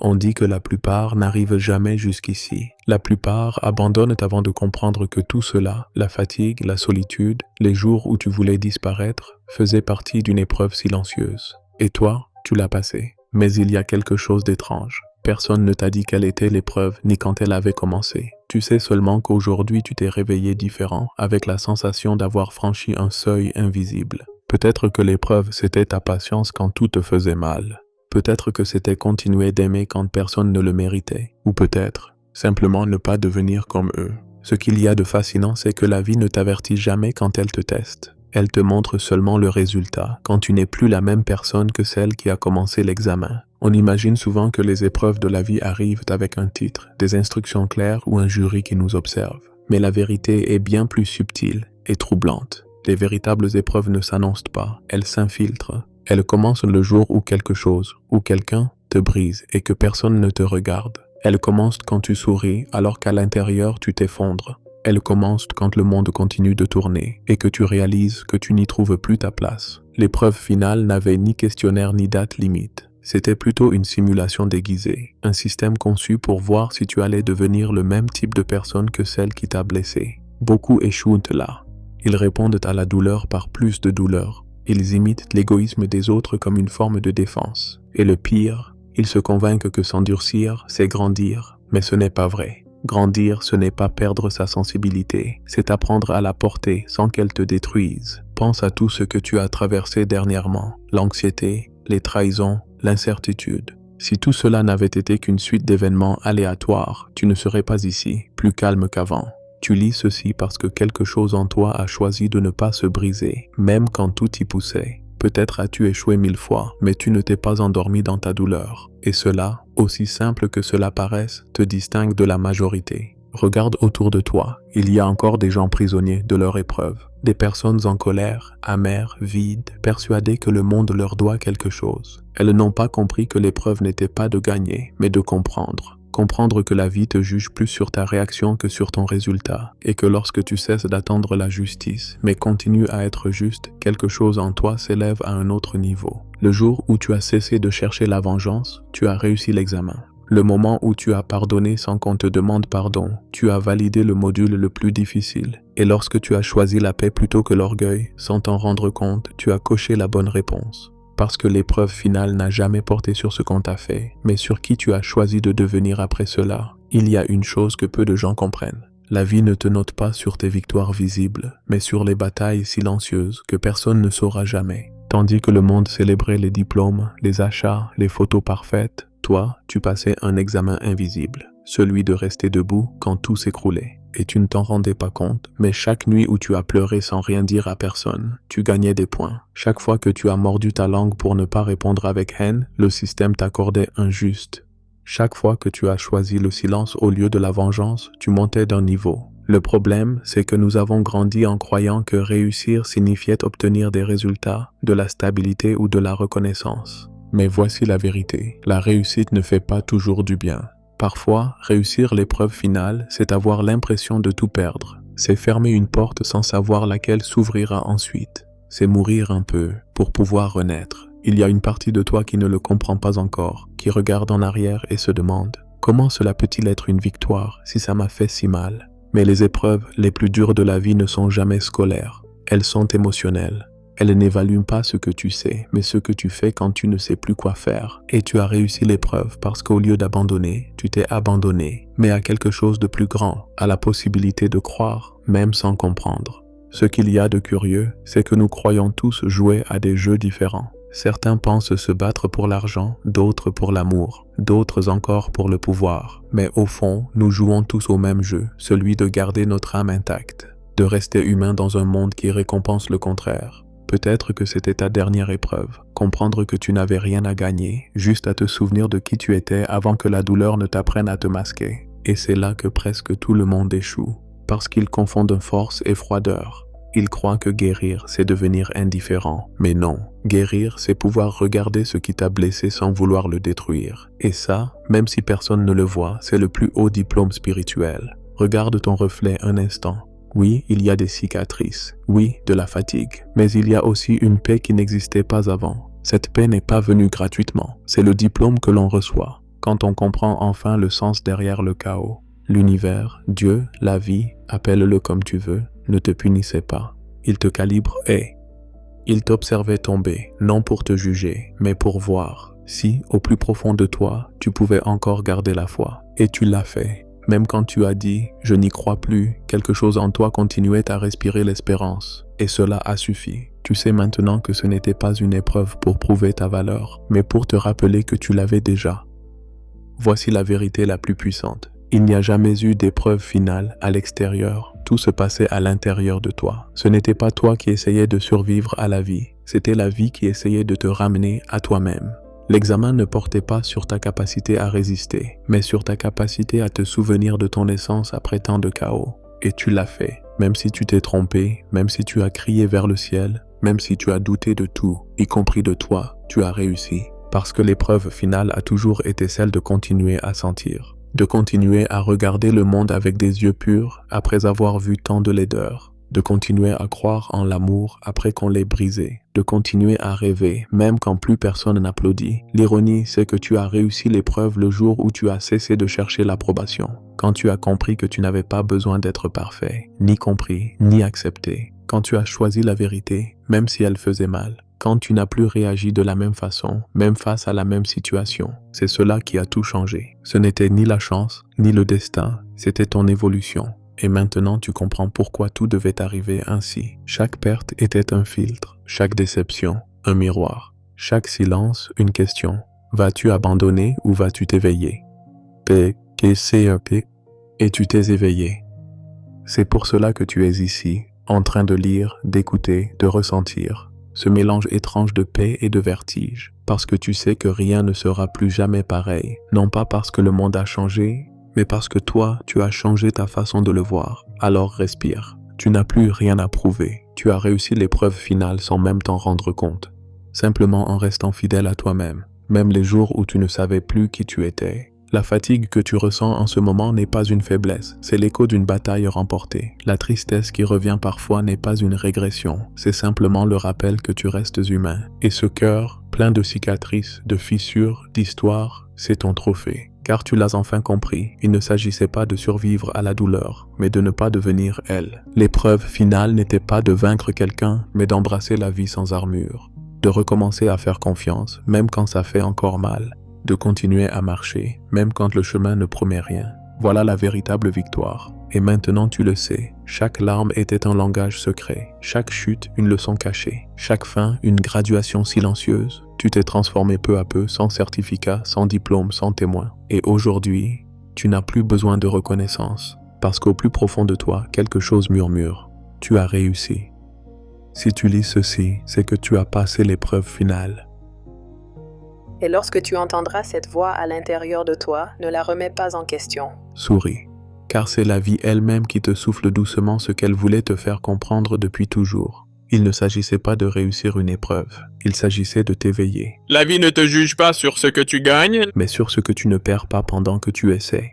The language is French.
On dit que la plupart n'arrivent jamais jusqu'ici. La plupart abandonnent avant de comprendre que tout cela, la fatigue, la solitude, les jours où tu voulais disparaître, faisaient partie d'une épreuve silencieuse. Et toi, tu l'as passée. Mais il y a quelque chose d'étrange. Personne ne t'a dit quelle était l'épreuve ni quand elle avait commencé. Tu sais seulement qu'aujourd'hui tu t'es réveillé différent, avec la sensation d'avoir franchi un seuil invisible. Peut-être que l'épreuve c'était ta patience quand tout te faisait mal. Peut-être que c'était continuer d'aimer quand personne ne le méritait. Ou peut-être, simplement ne pas devenir comme eux. Ce qu'il y a de fascinant, c'est que la vie ne t'avertit jamais quand elle te teste. Elle te montre seulement le résultat, quand tu n'es plus la même personne que celle qui a commencé l'examen. On imagine souvent que les épreuves de la vie arrivent avec un titre, des instructions claires ou un jury qui nous observe. Mais la vérité est bien plus subtile et troublante. Les véritables épreuves ne s'annoncent pas, elles s'infiltrent. Elles commencent le jour où quelque chose, ou quelqu'un, te brise et que personne ne te regarde. Elles commencent quand tu souris alors qu'à l'intérieur tu t'effondres. Elles commencent quand le monde continue de tourner et que tu réalises que tu n'y trouves plus ta place. L'épreuve finale n'avait ni questionnaire ni date limite. C'était plutôt une simulation déguisée, un système conçu pour voir si tu allais devenir le même type de personne que celle qui t'a blessé. Beaucoup échouent là. Ils répondent à la douleur par plus de douleur. Ils imitent l'égoïsme des autres comme une forme de défense. Et le pire, ils se convainquent que s'endurcir, c'est grandir, mais ce n'est pas vrai. Grandir, ce n'est pas perdre sa sensibilité, c'est apprendre à la porter sans qu'elle te détruise. Pense à tout ce que tu as traversé dernièrement, l'anxiété, les trahisons, l'incertitude. Si tout cela n'avait été qu'une suite d'événements aléatoires, tu ne serais pas ici, plus calme qu'avant. Tu lis ceci parce que quelque chose en toi a choisi de ne pas se briser, même quand tout y poussait. Peut-être as-tu échoué 1000 fois, mais tu ne t'es pas endormi dans ta douleur. Et cela, aussi simple que cela paraisse, te distingue de la majorité. Regarde autour de toi, il y a encore des gens prisonniers de leur épreuve. Des personnes en colère, amères, vides, persuadées que le monde leur doit quelque chose. Elles n'ont pas compris que l'épreuve n'était pas de gagner, mais de comprendre. Comprendre que la vie te juge plus sur ta réaction que sur ton résultat, et que lorsque tu cesses d'attendre la justice, mais continues à être juste, quelque chose en toi s'élève à un autre niveau. Le jour où tu as cessé de chercher la vengeance, tu as réussi l'examen. Le moment où tu as pardonné sans qu'on te demande pardon, tu as validé le module le plus difficile. Et lorsque tu as choisi la paix plutôt que l'orgueil, sans t'en rendre compte, tu as coché la bonne réponse. Parce que l'épreuve finale n'a jamais porté sur ce qu'on t'a fait, mais sur qui tu as choisi de devenir après cela. Il y a une chose que peu de gens comprennent. La vie ne te note pas sur tes victoires visibles, mais sur les batailles silencieuses que personne ne saura jamais. Tandis que le monde célébrait les diplômes, les achats, les photos parfaites, toi, tu passais un examen invisible, celui de rester debout quand tout s'écroulait. Et tu ne t'en rendais pas compte, mais chaque nuit où tu as pleuré sans rien dire à personne, tu gagnais des points. Chaque fois que tu as mordu ta langue pour ne pas répondre avec haine, le système t'accordait un juste. Chaque fois que tu as choisi le silence au lieu de la vengeance, tu montais d'un niveau. Le problème, c'est que nous avons grandi en croyant que réussir signifiait obtenir des résultats, de la stabilité ou de la reconnaissance. Mais voici la vérité, la réussite ne fait pas toujours du bien. Parfois, réussir l'épreuve finale, c'est avoir l'impression de tout perdre. C'est fermer une porte sans savoir laquelle s'ouvrira ensuite. C'est mourir un peu pour pouvoir renaître. Il y a une partie de toi qui ne le comprend pas encore, qui regarde en arrière et se demande « Comment cela peut-il être une victoire si ça m'a fait si mal ?» Mais les épreuves les plus dures de la vie ne sont jamais scolaires. Elles sont émotionnelles. Elles n'évaluent pas ce que tu sais, mais ce que tu fais quand tu ne sais plus quoi faire. Et tu as réussi l'épreuve parce qu'au lieu d'abandonner, tu t'es abandonné, mais à quelque chose de plus grand, à la possibilité de croire, même sans comprendre. Ce qu'il y a de curieux, c'est que nous croyons tous jouer à des jeux différents. Certains pensent se battre pour l'argent, d'autres pour l'amour, d'autres encore pour le pouvoir. Mais au fond, nous jouons tous au même jeu, celui de garder notre âme intacte, de rester humain dans un monde qui récompense le contraire. Peut-être que c'était ta dernière épreuve, comprendre que tu n'avais rien à gagner, juste à te souvenir de qui tu étais avant que la douleur ne t'apprenne à te masquer. Et c'est là que presque tout le monde échoue, parce qu'ils confondent force et froideur. Ils croient que guérir, c'est devenir indifférent. Mais non, guérir, c'est pouvoir regarder ce qui t'a blessé sans vouloir le détruire. Et ça, même si personne ne le voit, c'est le plus haut diplôme spirituel. Regarde ton reflet un instant. Oui, il y a des cicatrices, oui, de la fatigue, mais il y a aussi une paix qui n'existait pas avant. Cette paix n'est pas venue gratuitement, c'est le diplôme que l'on reçoit. quand on comprend enfin le sens derrière le chaos. L'univers, Dieu, la vie, appelle-le comme tu veux, ne te punissait pas. Il te calibre et il t'observait tomber, non pour te juger, mais pour voir si, au plus profond de toi, tu pouvais encore garder la foi. Et tu l'as fait. Même quand tu as dit « je n'y crois plus », quelque chose en toi continuait à respirer l'espérance. Et cela a suffi. Tu sais maintenant que ce n'était pas une épreuve pour prouver ta valeur, mais pour te rappeler que tu l'avais déjà. Voici la vérité la plus puissante. Il n'y a jamais eu d'épreuve finale à l'extérieur. Tout se passait à l'intérieur de toi. Ce n'était pas toi qui essayais de survivre à la vie. C'était la vie qui essayait de te ramener à toi-même. L'examen ne portait pas sur ta capacité à résister, mais sur ta capacité à te souvenir de ton essence après tant de chaos. Et tu l'as fait. Même si tu t'es trompé, même si tu as crié vers le ciel, même si tu as douté de tout, y compris de toi, tu as réussi. Parce que l'épreuve finale a toujours été celle de continuer à sentir. De continuer à regarder le monde avec des yeux purs après avoir vu tant de laideur. De continuer à croire en l'amour après qu'on l'ait brisé, de continuer à rêver même quand plus personne n'applaudit. L'ironie, c'est que tu as réussi l'épreuve le jour où tu as cessé de chercher l'approbation, quand tu as compris que tu n'avais pas besoin d'être parfait, ni compris, ni accepté, quand tu as choisi la vérité, même si elle faisait mal, quand tu n'as plus réagi de la même façon, même face à la même situation. C'est cela qui a tout changé. Ce n'était ni la chance, ni le destin, c'était ton évolution. Et maintenant tu comprends pourquoi tout devait arriver ainsi. Chaque perte était un filtre, chaque déception, un miroir, chaque silence, une question. Vas-tu abandonner ou vas-tu t'éveiller? P-K-C-E-P. Et tu t'es éveillé. C'est pour cela que tu es ici, en train de lire, d'écouter, de ressentir. Ce mélange étrange de paix et de vertige. Parce que tu sais que rien ne sera plus jamais pareil. Non pas parce que le monde a changé, mais parce que toi, tu as changé ta façon de le voir. Alors respire. Tu n'as plus rien à prouver. Tu as réussi l'épreuve finale sans même t'en rendre compte. Simplement en restant fidèle à toi-même. Même les jours où tu ne savais plus qui tu étais. La fatigue que tu ressens en ce moment n'est pas une faiblesse, c'est l'écho d'une bataille remportée. La tristesse qui revient parfois n'est pas une régression, c'est simplement le rappel que tu restes humain. Et ce cœur, plein de cicatrices, de fissures, d'histoires, c'est ton trophée. Car tu l'as enfin compris, il ne s'agissait pas de survivre à la douleur, mais de ne pas devenir elle. L'épreuve finale n'était pas de vaincre quelqu'un, mais d'embrasser la vie sans armure. De recommencer à faire confiance, même quand ça fait encore mal. De continuer à marcher, même quand le chemin ne promet rien. Voilà la véritable victoire. Et maintenant tu le sais, chaque larme était un langage secret, chaque chute une leçon cachée, chaque fin une graduation silencieuse. Tu t'es transformé peu à peu, sans certificat, sans diplôme, sans témoin. Et aujourd'hui, tu n'as plus besoin de reconnaissance, parce qu'au plus profond de toi, quelque chose murmure. Tu as réussi. Si tu lis ceci, c'est que tu as passé l'épreuve finale. Et lorsque tu entendras cette voix à l'intérieur de toi, ne la remets pas en question. Souris, car c'est la vie elle-même qui te souffle doucement ce qu'elle voulait te faire comprendre depuis toujours. Il ne s'agissait pas de réussir une épreuve, il s'agissait de t'éveiller. La vie ne te juge pas sur ce que tu gagnes, mais sur ce que tu ne perds pas pendant que tu essaies.